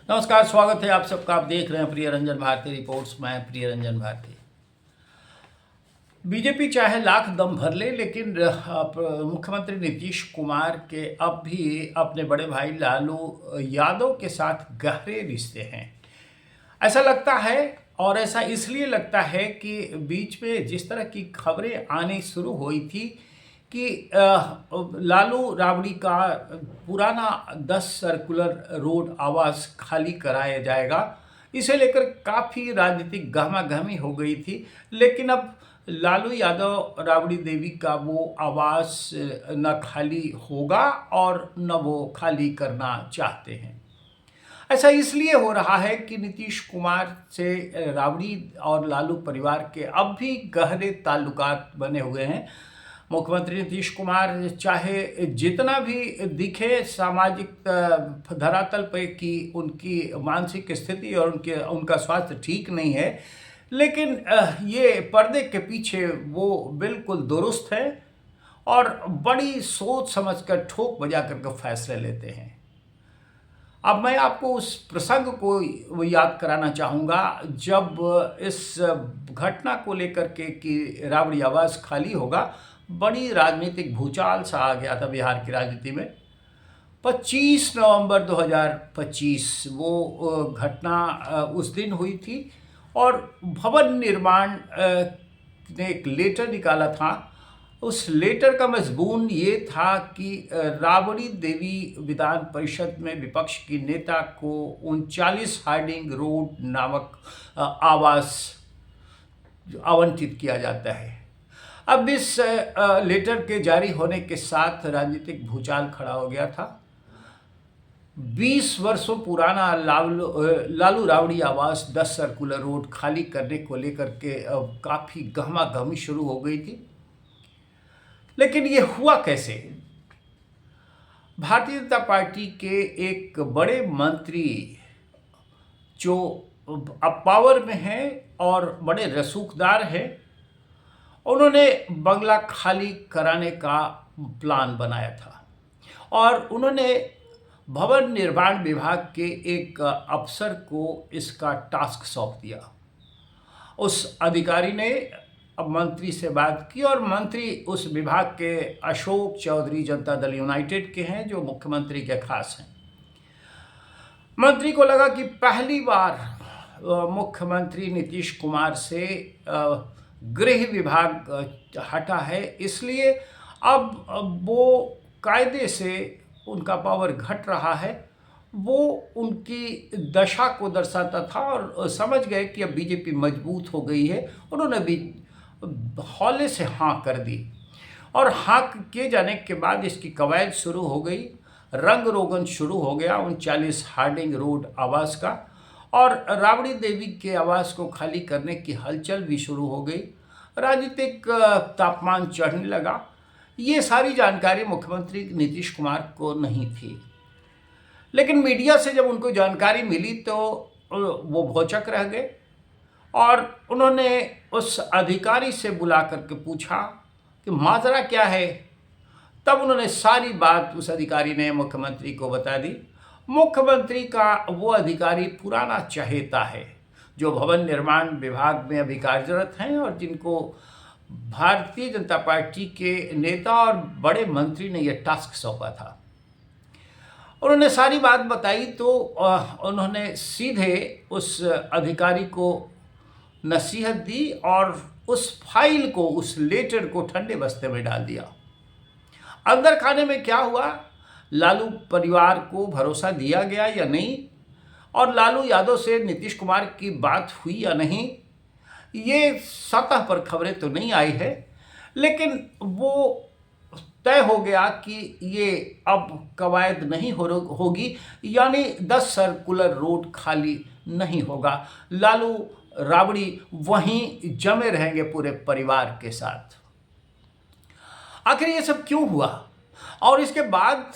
नमस्कार, स्वागत है आप सबका। आप देख रहे हैं प्रिय रंजन भारती रिपोर्ट्स। मैं प्रिय रंजन भारती। बीजेपी चाहे लाख दम भर ले, लेकिन मुख्यमंत्री नीतीश कुमार के अब भी अपने बड़े भाई लालू यादव के साथ गहरे रिश्ते हैं, ऐसा लगता है। और ऐसा इसलिए लगता है कि बीच में जिस तरह की खबरें आनी शुरू हुई थी कि लालू राबड़ी का पुराना 10 सर्कुलर रोड आवास खाली कराया जाएगा, इसे लेकर काफ़ी राजनीतिक गहमागहमी हो गई थी। लेकिन अब लालू यादव राबड़ी देवी का वो आवास न खाली होगा और न वो खाली करना चाहते हैं। ऐसा इसलिए हो रहा है कि नीतीश कुमार से राबड़ी और लालू परिवार के अब भी गहरे ताल्लुकात बने हुए हैं। मुख्यमंत्री नीतीश कुमार चाहे जितना भी दिखे सामाजिक धरातल पे कि उनकी मानसिक स्थिति और उनका स्वास्थ्य ठीक नहीं है, लेकिन ये पर्दे के पीछे वो बिल्कुल दुरुस्त है और बड़ी सोच समझकर ठोक बजा करके फैसले लेते हैं। अब मैं आपको उस प्रसंग को याद कराना चाहूँगा जब इस घटना को लेकर के कि राबड़ी आवास खाली होगा, बड़ी राजनीतिक भूचाल सा आ गया था बिहार की राजनीति में। 25 नवंबर 2025 वो घटना उस दिन हुई थी और भवन निर्माण ने एक लेटर निकाला था। उस लेटर का मजमून ये था कि राबड़ी देवी विधान परिषद में विपक्ष की नेता को 39 हार्डिंग रोड नामक आवास आवंटित किया जाता है। अब इस लेटर के जारी होने के साथ राजनीतिक भूचाल खड़ा हो गया था। 20 वर्षों पुराना लालू राबड़ी आवास 10 सर्कुलर रोड खाली करने को लेकर के काफ़ी गहमागहमी शुरू हो गई थी। लेकिन ये हुआ कैसे? भारतीय जनता पार्टी के एक बड़े मंत्री जो अब पावर में हैं और बड़े रसूखदार हैं, उन्होंने बंगला खाली कराने का प्लान बनाया था और उन्होंने भवन निर्माण विभाग के एक अफसर को इसका टास्क सौंप दिया। उस अधिकारी ने अब मंत्री से बात की और मंत्री उस विभाग के अशोक चौधरी जनता दल यूनाइटेड के हैं, जो मुख्यमंत्री के खास हैं। मंत्री को लगा कि पहली बार मुख्यमंत्री नीतीश कुमार से गृह विभाग हटा है, इसलिए अब वो कायदे से उनका पावर घट रहा है। वो उनकी दशा को दर्शाता था और समझ गए कि अब बीजेपी मजबूत हो गई है। उन्होंने भी हौले से हाँ कर दी और हाँ किए जाने के बाद इसकी कवायद शुरू हो गई, रंग रोगन शुरू हो गया 39 हार्डिंग रोड आवास का, और राबड़ी देवी के आवास को खाली करने की हलचल भी शुरू हो गई। राजनीतिक तापमान चढ़ने लगा। ये सारी जानकारी मुख्यमंत्री नीतीश कुमार को नहीं थी, लेकिन मीडिया से जब उनको जानकारी मिली तो वो भौचक रह गए और उन्होंने उस अधिकारी से बुला करके पूछा कि माजरा क्या है। तब उन्होंने सारी बात उस अधिकारी ने मुख्यमंत्री को बता दी। मुख्यमंत्री का वो अधिकारी पुराना चहेता है जो भवन निर्माण विभाग में अभी कार्यरत हैं और जिनको भारतीय जनता पार्टी के नेता और बड़े मंत्री ने यह टास्क सौंपा था। उन्होंने सारी बात बताई तो उन्होंने सीधे उस अधिकारी को नसीहत दी और उस फाइल को, उस लेटर को ठंडे बस्ते में डाल दिया। अंदर खाने में क्या हुआ, लालू परिवार को भरोसा दिया गया या नहीं, और लालू यादव से नीतीश कुमार की बात हुई या नहीं, ये सतह पर खबरें तो नहीं आई है, लेकिन वो तय हो गया कि ये अब कवायद नहीं होगी, यानी 10 सर्कुलर रोड खाली नहीं होगा। लालू राबड़ी वहीं जमे रहेंगे पूरे परिवार के साथ। आखिर ये सब क्यों हुआ और इसके बाद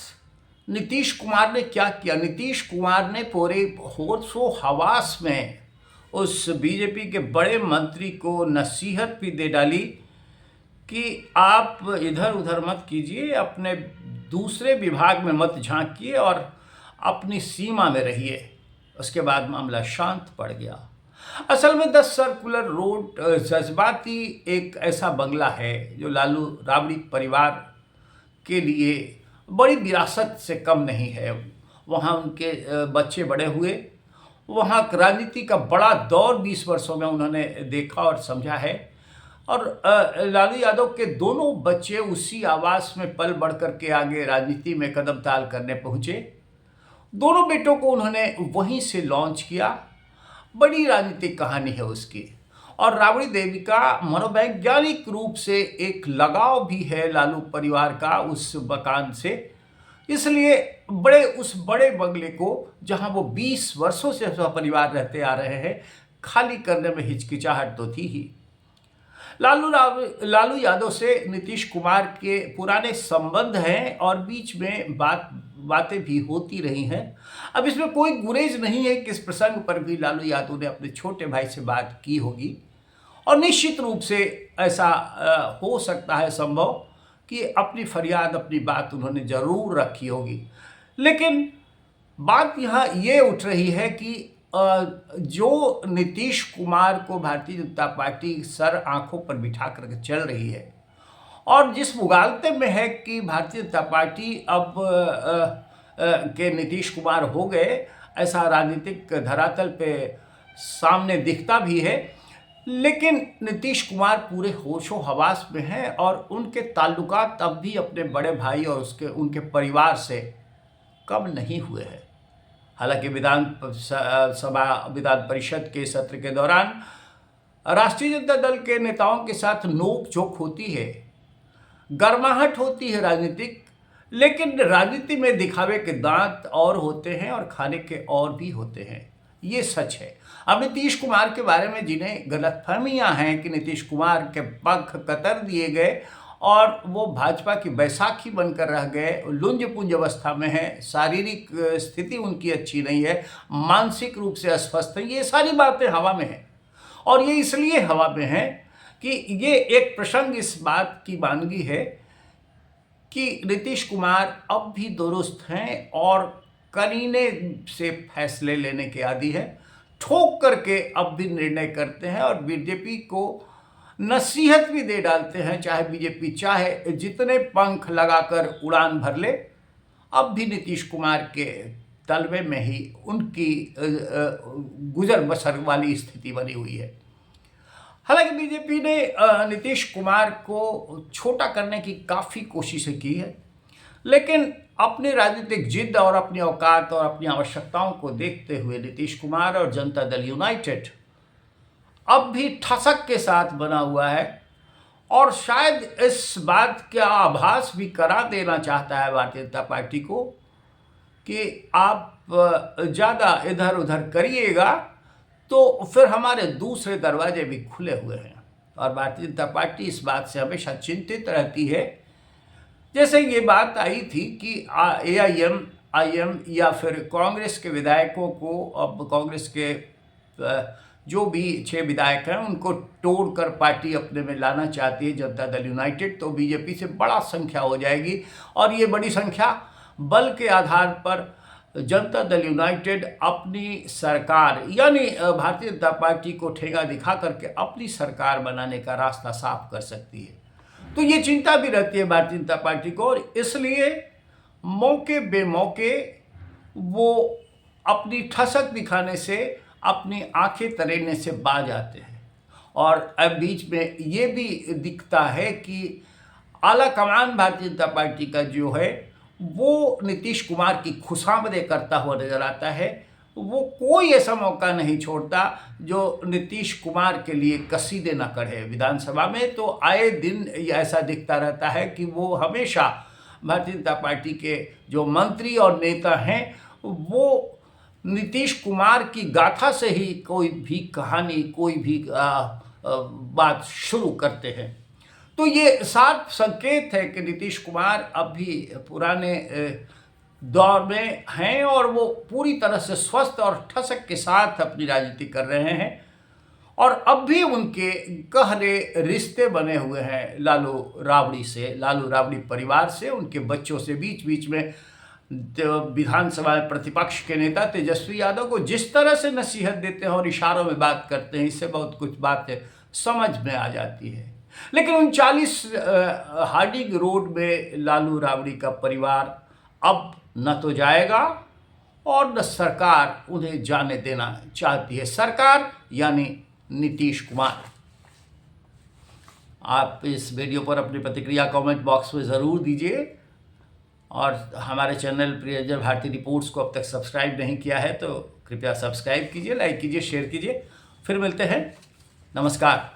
नीतीश कुमार ने क्या किया? नीतीश कुमार ने पूरे होशो हवास में उस बीजेपी के बड़े मंत्री को नसीहत भी दे डाली कि आप इधर उधर मत कीजिए, अपने दूसरे विभाग में मत झांकिए और अपनी सीमा में रहिए। उसके बाद मामला शांत पड़ गया। असल में 10 सर्कुलर रोड जज्बाती एक ऐसा बंगला है जो लालू राबड़ी परिवार के लिए बड़ी विरासत से कम नहीं है। वहाँ उनके बच्चे बड़े हुए, वहाँ राजनीति का बड़ा दौर 20 वर्षों में उन्होंने देखा और समझा है। और लालू यादव के दोनों बच्चे उसी आवास में पल बढ़ कर के आगे राजनीति में कदम ताल करने पहुँचे। दोनों बेटों को उन्होंने वहीं से लॉन्च किया। बड़ी राजनीतिक कहानी है उसकी। और राबड़ी देवी का मनोवैज्ञानिक रूप से एक लगाव भी है लालू परिवार का उस मकान से। इसलिए उस बड़े बंगले को, जहां वो 20 वर्षों से परिवार रहते आ रहे हैं, खाली करने में हिचकिचाहट तो थी ही। लालू यादव से नीतीश कुमार के पुराने संबंध हैं और बीच में बातें भी होती रही हैं। अब इसमें कोई गुरेज नहीं है कि इस प्रसंग पर भी लालू यादव ने अपने छोटे भाई से बात की होगी। और निश्चित रूप से ऐसा हो सकता है संभव कि अपनी फरियाद, अपनी बात उन्होंने ज़रूर रखी होगी। लेकिन बात यहाँ ये उठ रही है कि जो नीतीश कुमार को भारतीय जनता पार्टी सर आंखों पर बिठा करके चल रही है और जिस मुगालते में है कि भारतीय जनता पार्टी अब के नीतीश कुमार हो गए, ऐसा राजनीतिक धरातल पे सामने दिखता भी है। लेकिन नीतीश कुमार पूरे होशो हवास में हैं और उनके ताल्लुकात अब भी अपने बड़े भाई और उनके परिवार से कम नहीं हुए हैं। हालांकि विधान परिषद के सत्र के दौरान राष्ट्रीय जनता दल के नेताओं के साथ नोक झोंक होती है, गर्माहट होती है राजनीतिक, लेकिन राजनीति में दिखावे के दांत और होते हैं और खाने के और भी होते हैं, ये सच है। अब नीतीश कुमार के बारे में जिन्हें गलतफहमियां हैं कि नीतीश कुमार के पंख कतर दिए गए और वो भाजपा की बैसाखी बनकर रह गए, लुंज पुंज अवस्था में है, शारीरिक स्थिति उनकी अच्छी नहीं है, मानसिक रूप से अस्वस्थ है, ये सारी बातें हवा में हैं। और ये इसलिए हवा में है कि ये एक प्रसंग इस बात की मानगी है कि नीतीश कुमार अब भी दुरुस्त हैं और करीने से फैसले लेने के आदी है, ठोक करके अब भी निर्णय करते हैं और बीजेपी को नसीहत भी दे डालते हैं। चाहे बीजेपी चाहे जितने पंख लगाकर उड़ान भर ले, अब भी नीतीश कुमार के तलवे में ही उनकी गुजर बसर वाली स्थिति बनी हुई है। हालांकि बीजेपी ने नीतीश कुमार को छोटा करने की काफ़ी कोशिशें की है, लेकिन अपनी राजनीतिक जिद और अपनी औकात और अपनी आवश्यकताओं को देखते हुए नीतीश कुमार और जनता दल यूनाइटेड अब भी ठसक के साथ बना हुआ है और शायद इस बात का आभास भी करा देना चाहता है भारतीय जनता पार्टी को कि आप ज़्यादा इधर उधर करिएगा तो फिर हमारे दूसरे दरवाजे भी खुले हुए हैं। और भारतीय जनता पार्टी इस बात से हमेशा चिंतित रहती है। जैसे ये बात आई थी कि AIM या फिर कांग्रेस के विधायकों को, अब कांग्रेस के जो भी 6 विधायक हैं उनको तोड़कर पार्टी अपने में लाना चाहती है जनता दल यूनाइटेड, तो बीजेपी से बड़ा संख्या हो जाएगी और ये बड़ी संख्या बल के आधार पर जनता दल यूनाइटेड अपनी सरकार यानी भारतीय जनता पार्टी को ठेगा दिखा करके अपनी सरकार बनाने का रास्ता साफ कर सकती है। तो ये चिंता भी रहती है भारतीय जनता पार्टी को और इसलिए मौके बेमौके वो अपनी ठसक दिखाने से, अपनी आंखें तरेने से बाज आते हैं। और अब बीच में ये भी दिखता है कि आला कमान भारतीय जनता पार्टी का जो है वो नीतीश कुमार की खुशामदें करता हुआ नजर आता है। वो कोई ऐसा मौका नहीं छोड़ता जो नीतीश कुमार के लिए कसीदे न कढ़े। विधानसभा में तो आए दिन ऐसा दिखता रहता है कि वो हमेशा भारतीय जनता पार्टी के जो मंत्री और नेता हैं वो नीतीश कुमार की गाथा से ही कोई भी कहानी, कोई भी बात शुरू करते हैं। तो ये साफ संकेत है कि नीतीश कुमार अब भी पुराने दौर में हैं और वो पूरी तरह से स्वस्थ और ठसक के साथ अपनी राजनीति कर रहे हैं और अब भी उनके गहरे रिश्ते बने हुए हैं लालू राबड़ी से, लालू राबड़ी परिवार से, उनके बच्चों से। बीच बीच में विधानसभा में प्रतिपक्ष के नेता तेजस्वी यादव को जिस तरह से नसीहत देते हैं और इशारों में बात करते हैं, इससे बहुत कुछ बातें समझ में आ जाती है। लेकिन 39 हार्डिंग रोड में लालू राबड़ी का परिवार अब न तो जाएगा और न सरकार उन्हें जाने देना चाहती है, सरकार यानी नीतीश कुमार। आप इस वीडियो पर अपनी प्रतिक्रिया कमेंट बॉक्स में ज़रूर दीजिए और हमारे चैनल प्रियंजन भारती रिपोर्ट्स को अब तक सब्सक्राइब नहीं किया है तो कृपया सब्सक्राइब कीजिए, लाइक कीजिए, शेयर कीजिए। फिर मिलते हैं, नमस्कार।